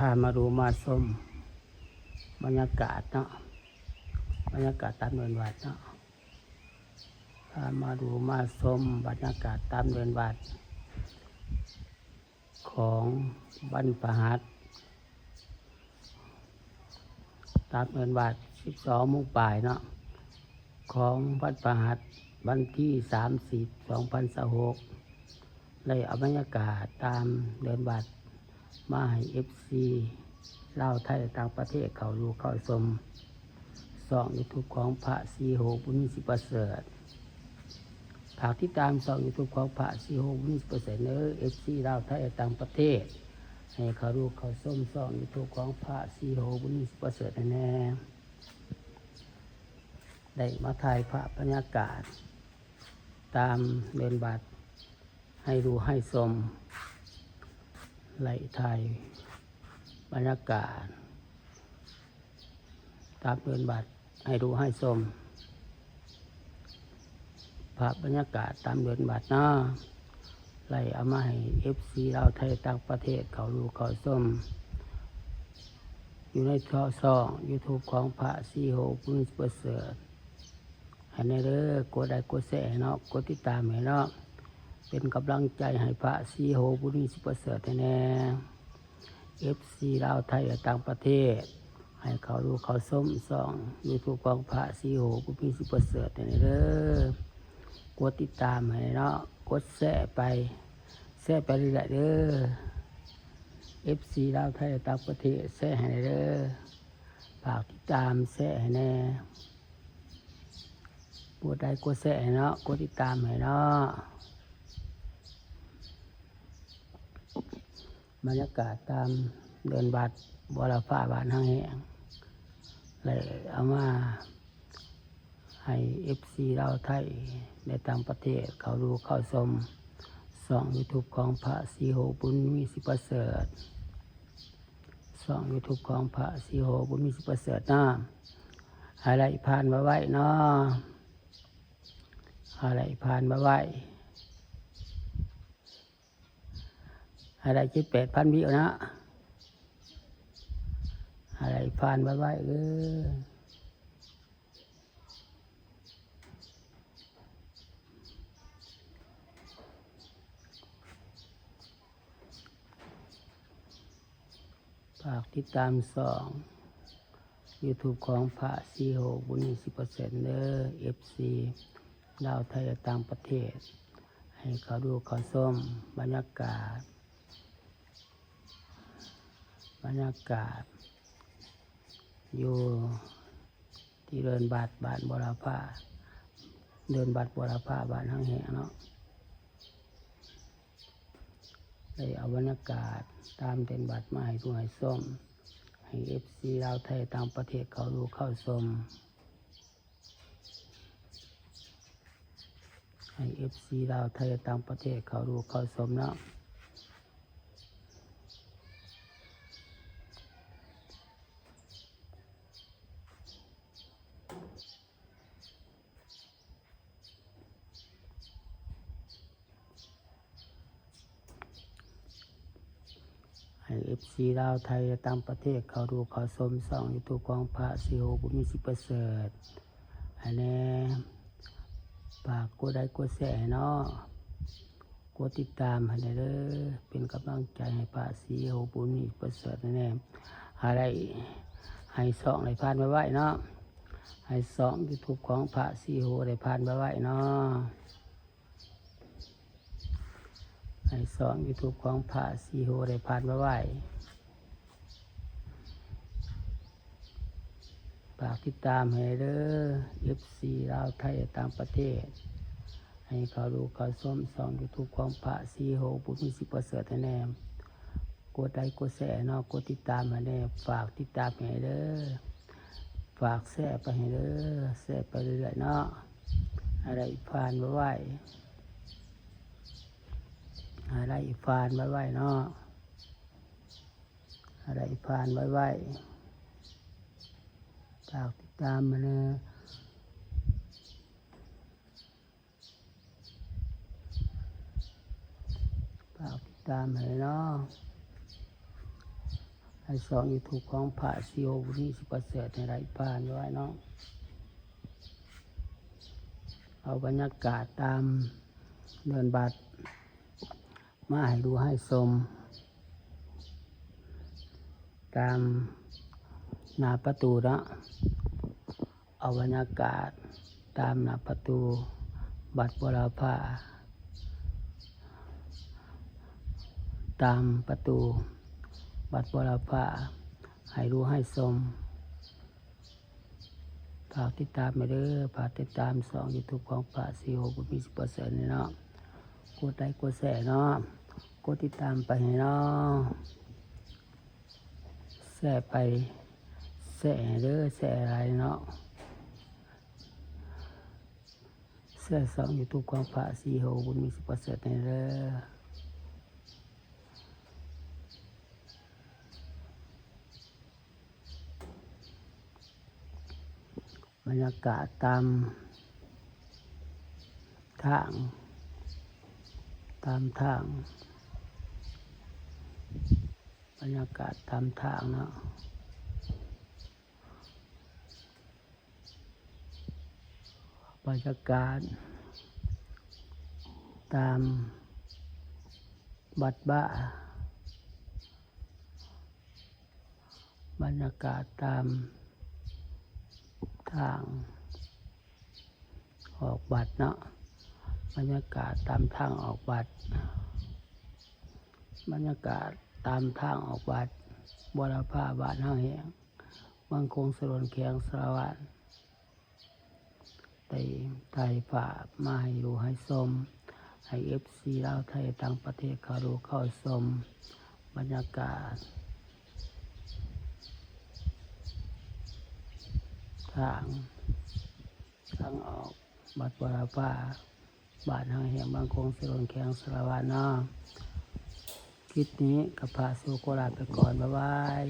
พามาดูมาชมบรรยากาศเนาะบรรยากาศตามเดินวัดเนาะพามาดูมาชมบรรยากาศตามเดินวัดของบรรพหัสตามเดินวัด12 โมงปลายเนาะของบรรพหัสวันที่30/2026เลยเอาบรรยากาศตามเดินวัดมาให้ FC ลาวไทยต่างประเทศเขาดูเข้าชมช่อง YouTube ของพระศรีโหบุญสิประเสริฐฝากติดตามช่อง YouTube ของพระศรีโหบุญสิประเสริฐFC ลาวไทยต่างประเทศให้เขาดูเข้าชมช่อง YouTube ของพระศรีโหบุญสิประเสริฐแน่ได้มาถ่ายภาพบรรยากาศตามเดินบัตรให้ดูให้ชมไล่ถ่ายบรรยากาศตามเดินบัตรให้ดูให้ชมภาพบรรยากาศตามเดินบัตรเนาะไล่เอามาให้ FC เราไทยต่างประเทศเขาดูเขาชมอยู่ในช่อง YouTube ของพระศรีโหบุญประเสริฐให้ในเด้อกดไลค์กดแชร์เนาะกดติดตามให้เนาะเป็นกำลังใจให้พระศรีโหบุญประเสริฐแน่ FC ลาวไทยต่างประเทศให้เขาดูเขาส้มส่อง YouTube ของพระศรีโหบุญประเสริฐแน่เด้อกดติดตามให้เนาะกดแชร์ไปเรื่อยๆเด้อ FC ลาวไทยต่างประเทศแชร์ให้เด้อฝากติดตามแชร์ให้แน่กดได้กดแชร์ให้เนาะกดติดตามให้เนาะบรรยากาศตามเดินบัตรบรฟ้าบานห้างแห้งเลยเอามาให้ FC ลาวไทยในต่างประเทศเขาดูเข้าชมช่อง YouTube ของพระศรีโหบุญมีสิประเสริฐช่อง YouTube ของพระศรีโหบุญมีสิประเสริฐเนาะอะไรผ่านมาไว้เนาะอะไรผ่านมาไว้อะไร78,000 วิวนะอะไรผ่านมาไว้ฝากติดตามช่อง YouTube ของพระศรีโหบุญ10%เด้อ FC ลาวไทยต่างประเทศให้เขาดูเขาชมบรรยากาศอยู่ที่เดินบัตรบ้านบรฟ้าเดินบัตรบรฟ้าบ้านห้างแห่งเนาะได้เอาบรรยากาศตามเดินบัตรมาให้ดูให้ชมให้ FC ลาวไทยต่างประเทศเขาดูเข้าชมให้ FC ลาวไทยต่างประเทศเขาดูเข้าชมเนาะให้ FC ลาวไทยต่างประเทศเขาดูเขาชมช่อง YouTube ของพระศรีโหบุญมีสิประเสริฐให้แน่ฝากกดไลค์กดแชร์เนาะกดติดตามให้เด้อเป็นกำลังใจให้พระศรีโหบุญมีประเสริฐแน่อะไรให้ช่องได้ผ่านมาไว้เนาะให้ช่อง YouTube ของพระศรีโหได้ผ่านมาไว้เนาะให้ช่อง YouTube ของพระศรีโหได้ผ่านมาไว้ฝากติดตามให้เด้อ FC ลาวไทยต่างประเทศให้เขาดูเขาชมช่อง YouTube ของพระศรีโหบุญมีสิประเสริฐแน่กดไลค์กดแชร์เนาะกดติดตามให้แน่ฝากติดตามให้เด้อฝากแชร์ไปให้เด้อแชร์ไปเรื่อยๆเนาะอะไรผ่านมาไว้อะไรผ่านมาไว้เนาะอะไรผ่านมาไว้ฝากติดตามมาเนอะฝากติดตามให้เนาะ ให้สองยูทูบของพระซีโอบุรีสิประเสริฐในไรผ่านไว้เนาะเอาบรรยากาศตามเดินบัตรมาให้ดูให้ชมตามหน้าประตูเนาะเอาบรรยากาศตามหน้าประตูบัตรบรพาตามประตูบัตรบรพาให้ดูให้ชมฝากติดตามไปเด้อฝากติดตามสองยูทูบของพระซีโอบุญมี10%เนาะกดไลค์กดแชร์เนาะกดติดตามไปให้เนาะแชร์ไปแชร์เด้อแชร์อะไรเนาะแชร์สองยูทูบของพระซีโอบุญมี10%ในเด้อบรรยากาศตามทางบรรยากาศตามทางเนาะบรรยากาศตามบัดบ้าบรรยากาศตามทางออกบัตรเนาะบรรยากาศตามทางออกบัตรบรรยากาศตามทางออกบัตรบรพาบ้านเฮาแหงบางคงสรวนเคียงสารวัตรไทยฝากมาให้ดูให้ชมให้FCลาวไทยต่างประเทศเขาดูเข้าชมบรรยากาศทางออกบัดบรพาบ้านเฮาแห่งบางคงสรวนแข็งสารวัตรเนาะคลิปนี้กับพระสุโคราชไปก่อนบ๊ายบาย